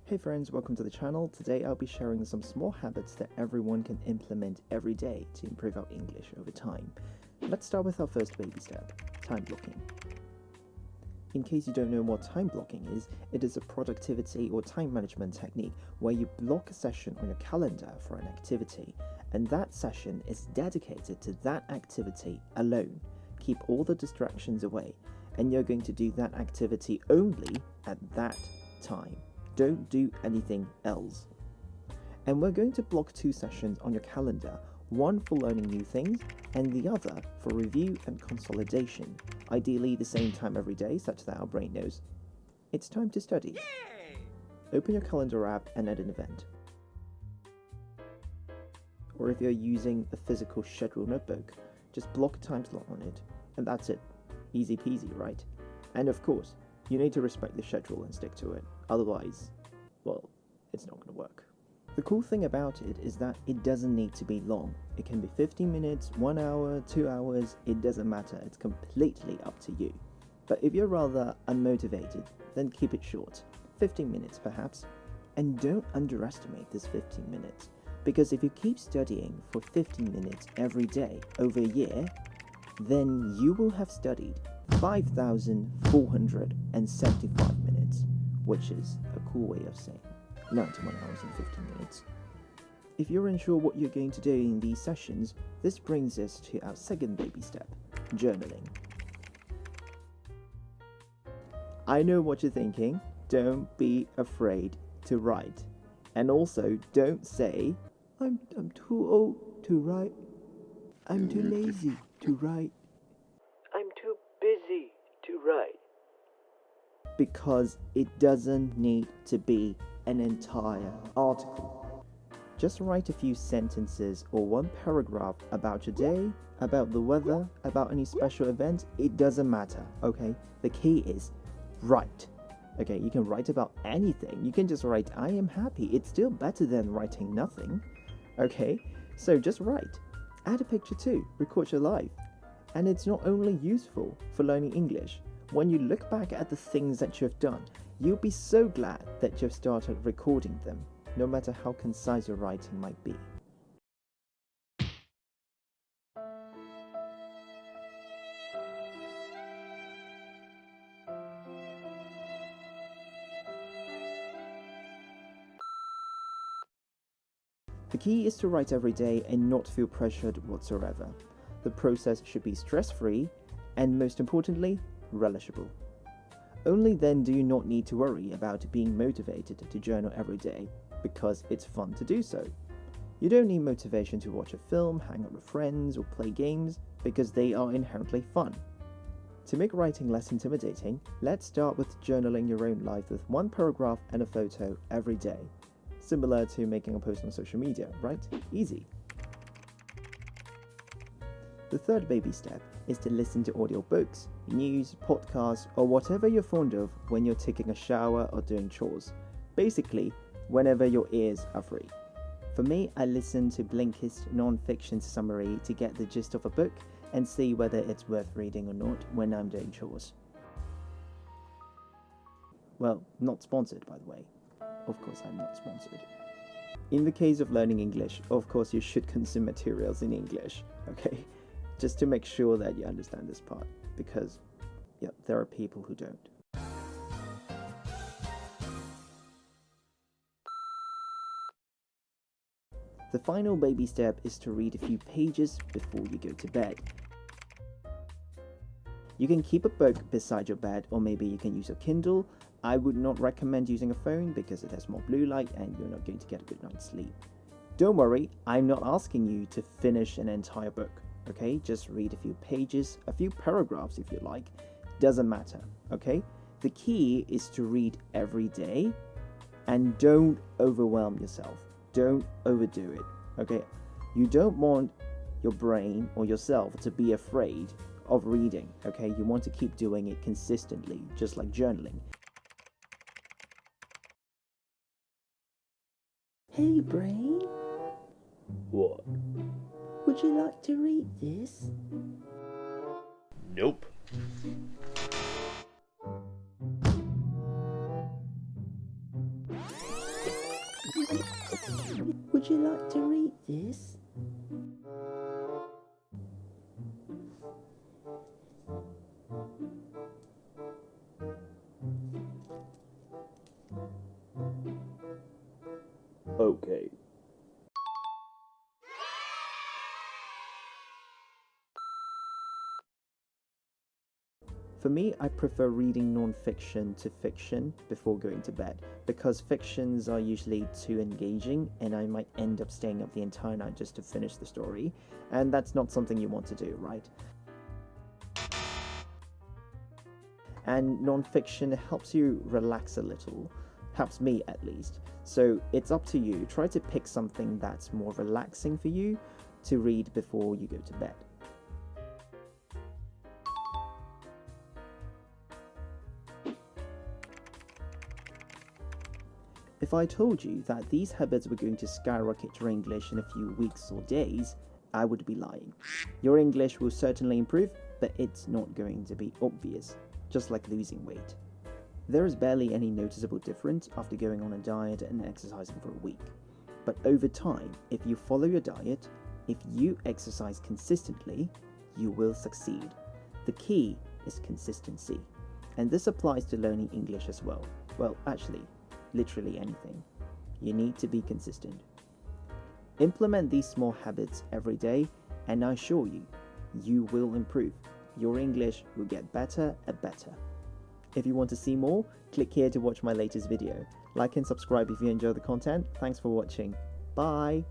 Hey friends, welcome to the channel. Today I'll be sharing some small habits that everyone can implement every day to improve our English over time. Let's start with our first baby step, time blocking. In case you don't know what time blocking is, it is a productivity or time management technique where you block a session on your calendar for an activity, and that session is dedicated to that activity alone. Keep all the distractions away, and you're going to do that activity only at that time. Don't do anything else. And we're going to block 2 sessions on your calendar, one for learning new things and the other for review and consolidation, ideally the same time every day such that our brain knows it's time to study. Yay! Open your calendar app and add an event. Or if you're using a physical schedule notebook, just block a time slot on it, and that's it. Easy peasy, right? And of course, you need to respect the schedule and stick to it. Otherwise, well, it's not going to work. The cool thing about it is that it doesn't need to be long. It can be 15 minutes, 1 hour, 2 hours, it doesn't matter. It's completely up to you. But if you're rather unmotivated, then keep it short. 15 minutes perhaps. And don't underestimate this 15 minutes. Because if you keep studying for 15 minutes every day over a year, then you will have studied 5,475 minutes, which is a cool way of saying 91 hours and 15 minutes. If you're unsure what you're going to do in these sessions, this brings us to our second baby step, journaling. I know what you're thinking. Don't be afraid to write. And also, don't say, I'm too old to write. I'm too lazy to write. I'm too busy to write. Because it doesn't need to be an entire article. Just write a few sentences or one paragraph about your day, about the weather, about any special event. It doesn't matter, okay? The key is write. Okay, you can write about anything. You can just write, I am happy. It's still better than writing nothing. Okay, so just write. Add a picture too. Record your life. And it's not only useful for learning English. When you look back at the things that you have done, you'll be so glad that you've started recording them, no matter how concise your writing might be. The key is to write every day and not feel pressured whatsoever. The process should be stress-free and, most importantly, relishable. Only then do you not need to worry about being motivated to journal every day, because it's fun to do so. You don't need motivation to watch a film, hang out with friends, or play games, because they are inherently fun. To make writing less intimidating, let's start with journaling your own life with 1 paragraph and a photo every day. Similar to making a post on social media, right? Easy. The third baby step is to listen to audiobooks, news, podcasts, or whatever you're fond of when you're taking a shower or doing chores. Basically, whenever your ears are free. For me, I listen to Blinkist non-fiction summary to get the gist of a book and see whether it's worth reading or not when I'm doing chores. Well, not sponsored, by the way. Of course, I'm not sponsored. In the case of learning English, of course, you should consume materials in English, okay? Just to make sure that you understand this part, because there are people who don't. The final baby step is to read a few pages before you go to bed. You can keep a book beside your bed, or maybe you can use a Kindle. I would not recommend using a phone because it has more blue light and you're not going to get a good night's sleep. Don't worry, I'm not asking you to finish an entire book. Okay, just read a few pages, a few paragraphs if you like, doesn't matter, okay? The key is to read every day and don't overwhelm yourself. Don't overdo it, okay? You don't want your brain or yourself to be afraid of reading, okay? You want to keep doing it consistently, just like journaling. Hey, brain. What? Would you like to read this? Nope. Would you like to read this? Okay. For me, I prefer reading non-fiction to fiction before going to bed because fictions are usually too engaging and I might end up staying up the entire night just to finish the story, and that's not something you want to do, right? And non-fiction helps you relax a little, helps me at least. So it's up to you. Try to pick something that's more relaxing for you to read before you go to bed. If I told you that these habits were going to skyrocket your English in a few weeks or days, I would be lying. Your English will certainly improve, but it's not going to be obvious, just like losing weight. There is barely any noticeable difference after going on a diet and exercising for a week. But over time, if you follow your diet, if you exercise consistently, you will succeed. The key is consistency. And this applies to learning English as well. Well, actually, literally anything. You need to be consistent. Implement these small habits every day, and I assure you, you will improve. Your English will get better and better. If you want to see more, click here to watch my latest video. Like and subscribe if you enjoy the content. Thanks for watching. Bye!